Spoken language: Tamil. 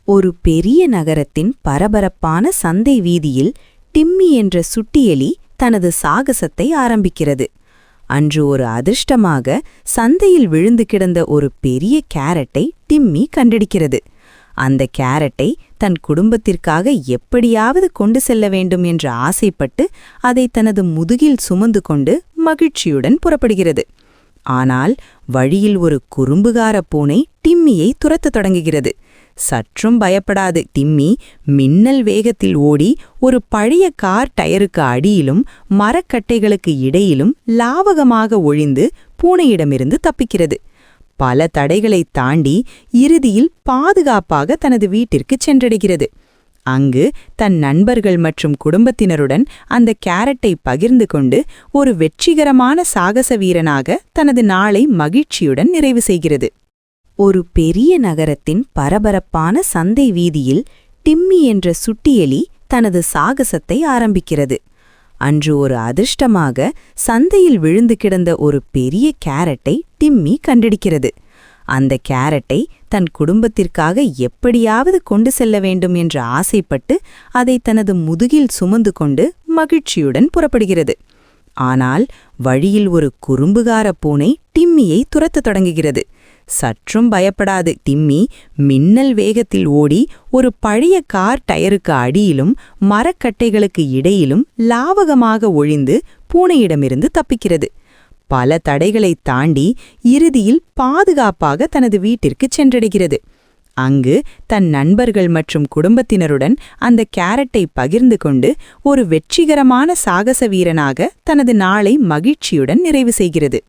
ஒரு பெரிய நகரத்தின் பரபரப்பான சந்தை வீதியில் டிம்மி என்ற சுட்டியெலி தனது சாகசத்தை ஆரம்பிக்கிறது. அன்று ஒரு அதிர்ஷ்டமாக சந்தையில் விழுந்து கிடந்த ஒரு பெரிய கேரட்டை டிம்மி கண்டெடுக்கிறது. அந்த கேரட்டை தன் குடும்பத்திற்காக எப்படியாவது கொண்டு செல்ல வேண்டும் என்று ஆசைப்பட்டு அதை தனது முதுகில் சுமந்து கொண்டு மகிழ்ச்சியுடன் புறப்படுகிறது. ஆனால் வழியில் ஒரு குறும்புகார பூனை டிம்மியை துரத்தத் தொடங்குகிறது. சற்றும் பயப்படாது டிம்மி மின்னல் வேகத்தில் ஓடி ஒரு பழைய கார் டயருக்கு அடியிலும் மரக்கட்டைகளுக்கு இடையிலும் லாவகமாக ஒழிந்து பூனையிடமிருந்து தப்பிக்கிறது. பல தடைகளைத் தாண்டி இறுதியில் பாதுகாப்பாக தனது வீட்டிற்குச் சென்றடைகிறது. அங்கு தன் நண்பர்கள் மற்றும் குடும்பத்தினருடன் அந்த கேரட்டை பகிர்ந்து கொண்டு ஒரு வெற்றிகரமான சாகச வீரனாக தனது நாளை மகிழ்ச்சியுடன் நிறைவு செய்கிறது. ஒரு பெரிய நகரத்தின் பரபரப்பான சந்தை வீதியில் டிம்மி என்ற சுட்டியெலி தனது சாகசத்தை ஆரம்பிக்கிறது. அன்று ஒரு அதிர்ஷ்டமாக சந்தையில் விழுந்து கிடந்த ஒரு பெரிய கேரட்டை டிம்மி கண்டெடுக்கிறது. அந்த கேரட்டை தன் குடும்பத்திற்காக எப்படியாவது கொண்டு செல்ல வேண்டும் என்று ஆசைப்பட்டு அதை தனது முதுகில் சுமந்து கொண்டு மகிழ்ச்சியுடன் புறப்படுகிறது. ஆனால் வழியில் ஒரு குறும்புகார பூனை டிம்மியை துரத்தத் தொடங்குகிறது. சற்றும் பயப்படாது டிம்மி மின்னல் வேகத்தில் ஓடி ஒரு பழைய கார் டயருக்கு அடியிலும் மரக்கட்டைகளுக்கு இடையிலும் லாவகமாக ஒழிந்து பூனையிடமிருந்து தப்பிக்கிறது. பல தடைகளைத் தாண்டி இறுதியில் பாதுகாப்பாக தனது வீட்டிற்குச் சென்றடைகிறது. அங்கு தன் நண்பர்கள் மற்றும் குடும்பத்தினருடன் அந்த கேரட்டை பகிர்ந்து கொண்டு ஒரு வெற்றிகரமான சாகச வீரனாக தனது நாளை மகிழ்ச்சியுடன் நிறைவு செய்கிறது.